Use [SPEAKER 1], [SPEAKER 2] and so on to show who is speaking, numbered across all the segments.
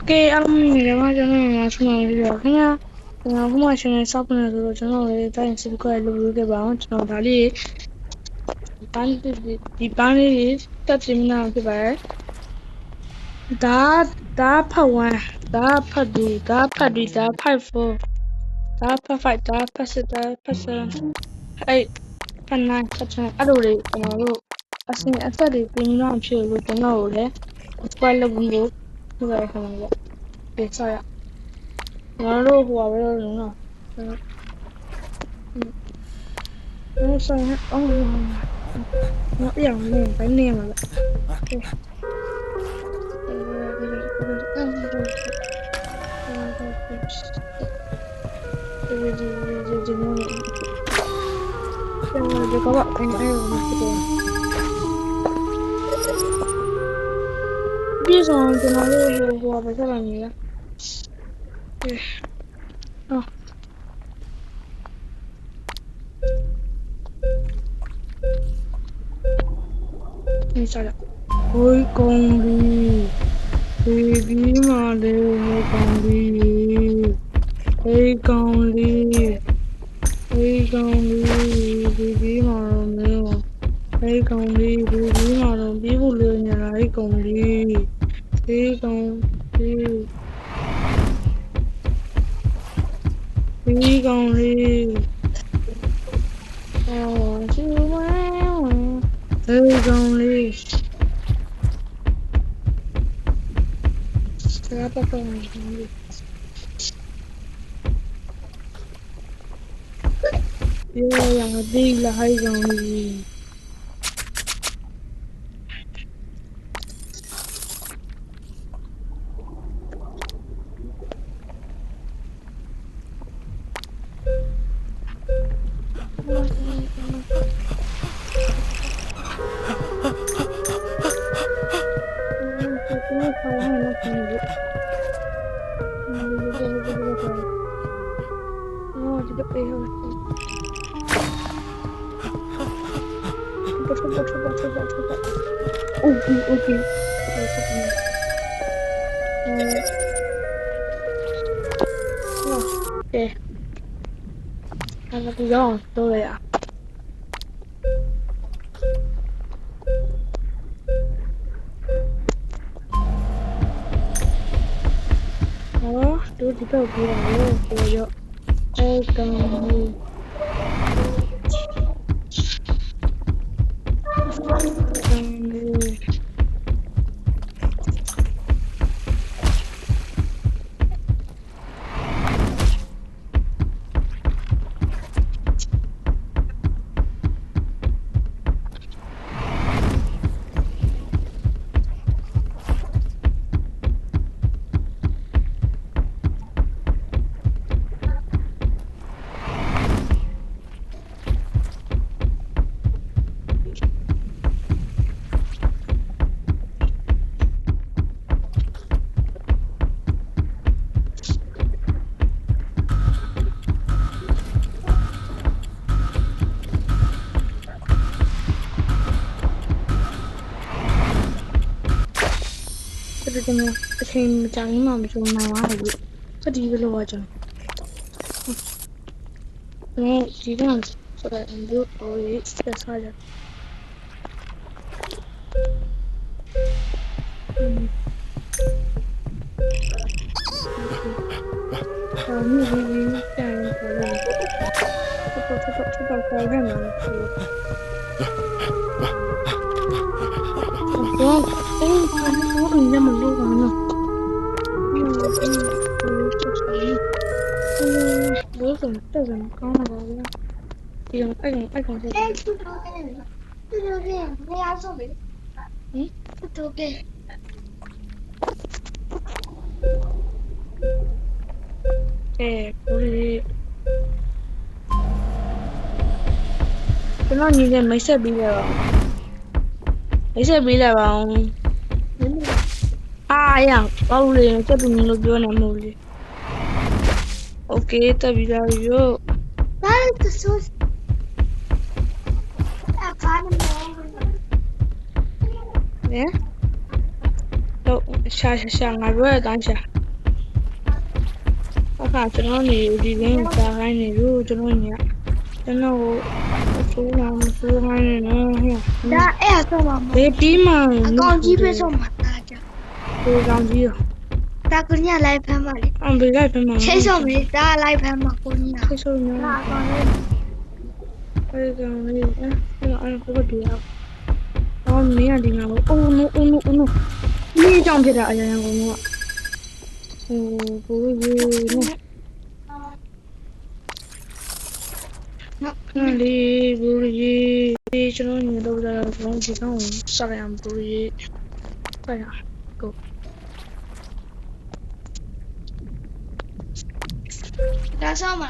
[SPEAKER 1] Okay, allora sono io. Come ce ne sappiamo che sono le pensi di quello che va, sono da lì. Di pani sta terminando per da pa one, da pa two, da pa three, da pa four, da pa five, da pa six, da pa seven, 8, pa 9, pa 10. အဲ့လိုလေးကျွန်တော်တို့အဆက်တွေပြင်ပြီးတော့ဖြစ်လို့ကျွန်တော်တို့လည်း square လုပ်ပြီးလို့ပြရခမှာပေါ့။ဒီဆောရ။ကျွန်တော်တို့ဟိုပါပဲလို့နော်။ဆောရ။အော်။နော်ပြောင်းနေဘယ်နေမှာလဲ။ဒီကောအဲ့မှာဖြစ်တယ်။ဒီဆောင်ကျွန်တော်တို့ဟိုပါပဲဆက်လာနေလား။အော်ဒီဆောရ။ဟိုကောင်ကြီးဒီမှာလေကောင်ကြီးဟေးကောင်ကြီးHey, Gandhi, baby, maro, hey, Gandhi, baby, maro, people learn your hey, Gandhi, hey, Gandhi, hey, Gandhi, oh, hey, Gandhi, stop up on me. Yeah, big la high Gandhi. Okay. Okay. Anh đi rồi, tôi rồi ạ. Đó, tôi chỉ có một rồi. Ê, cần gì?ကျွန်တော်အချိန်မကြာဘူးမှမကြုံနိုင်ပါဘူး။စတီးဘယ်လိုပါကျွန်တော်။ဒီကောင်ဆိုတော့ဒီလိုရေးဆက်စားကြ။မြည်တန်ပေါ်လို့ခေါ်ရမှာ။တော့အဲ့ဒီကမလို့ပါနော်ဘယ်ဆိုတက်စံကောင်းတာပါဗျာဒီတော့အဲ့ကောင်ဆက်တယ်တူတော့ကဲနေရာဆုံးလေဟင်တူတော့ကဲကိုလေးကျွန်တော်ညီနဲ့မိတ်ဆက်ပြီးတော့မိတ်ဆက်ပြီးလာပါအောင်ရဘာလို့လဲစက်တူလို့ပြောနေမလို့လေโอเคတက်ပြီးသားရောဘာလို့ဆိုအခါနေလဲတော့ရှာငါပြောတဲ့အတိုင်းရှာ အခါကျွန်တော်နေဒီလင်းစားခိုင်းနေလို့ကျွန်တော်ညကျွန်တော်ဆိုးလာမဆိုးခိုင်းနေနော်ဟဲ့
[SPEAKER 2] ဒါအဲ့အဆုံးမှာမ
[SPEAKER 1] ဘေးပြီးမှ
[SPEAKER 2] အကောင်ကြီးပဲဆုံးမှာဒါကြ
[SPEAKER 1] ဘေးကောင်ကြီး
[SPEAKER 2] ဒါကညလိုက်ဖမ်းပါလေ
[SPEAKER 1] အဘေးလိုက်ပဲမှာ
[SPEAKER 2] ချိတ်ဆုံးလေဒါလိုက်ဖမ်းမှာကိုကြီး
[SPEAKER 1] ချိတ်ဆုံးနော်
[SPEAKER 2] ဒါအကောင်လေး
[SPEAKER 1] အဲ့ကောင်လေးအဲ့ကိုပြရအောင်မင်းကဒီမှာအိုးနိုးဒီကြောင့်ဖြစ်တာအရင်ကဟိုဘူကြီးနော်ခဏလေးဘူကြီးကျွန်တော်ညတော့ကျွန်တော်ဒီကောင်စားရအောင်ဘူကြီးဆက်ရကို
[SPEAKER 2] ဒါဆုံးမှာ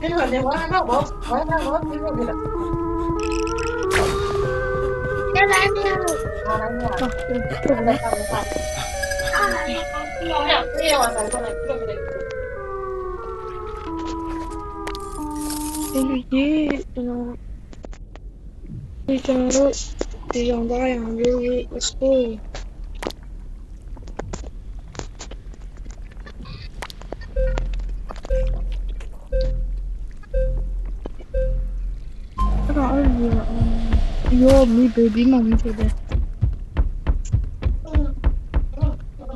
[SPEAKER 2] အဲ့ဒါလည်းလို့
[SPEAKER 1] ကျွန်တော်တို့ဒီအောင်သားရအောင်လို့ let's go အဲ့ဒါအဲ့ဒီရောမိ baby မမချိုးတယ်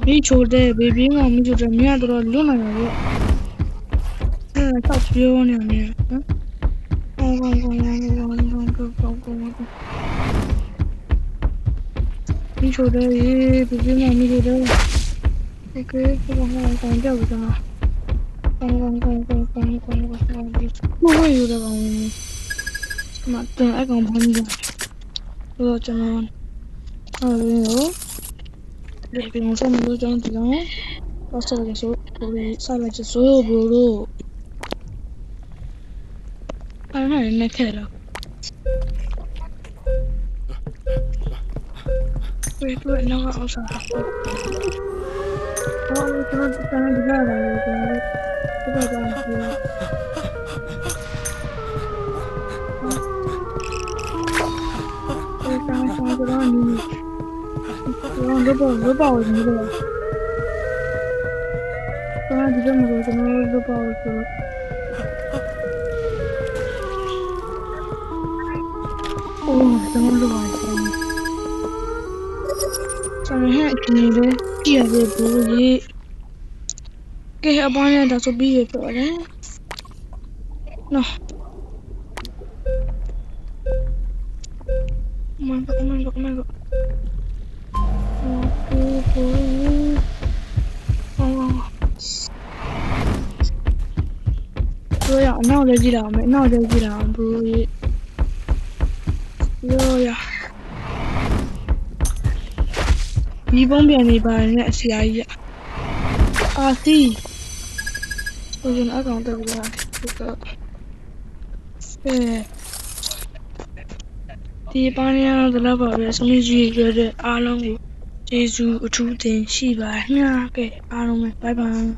[SPEAKER 1] မိချိုးတယ် baby မမချိုးတယ်မြတ်တော့လွတ်လာတယ်အဲ့ဒါတော့ပြောနေတယ်နော်မိချိုးတယ် baby မမချိုးတယ်โอเคကျွန်တော်ကောင်းကြောက်ကြမှာကောင်းဘယ်ယူရကောင်မတင်အကောင်ဖမ်းကြတော့ကျွန်တော်အဲ့ဒီဒီကောင်ဆုံးလို့ကျွန်တော်တော့ဆောရဆိုကိုစားလိုက်ဆိုဘလို့အဲ့ဒါနဲ့ခဲတော့ဝေးတော့နောက်အောင်စားတော့ကျွန်တော်တန်းဒီလာတယ်ကျွန်တော်တော့罗宝你的，刚才你这么说，怎么罗宝说？哦，怎么罗宝说？咱们还你的第二个不是，给下班人他说毕业表嘞，喏。Oh my god. Bro ya, nào đây gì đâu, mẹ nào đây gì đâu, bro ye. Yo ya. Đi bóng biển này bà nè xì ai ya. À xì. Tôi dùng ác lòng tôi ra. Đi bán nha, tôi là bảo vệ xong đi gì rồi đấy, à long của Jesu ở chú tiền xì bà nha, cái à long này, bye bye.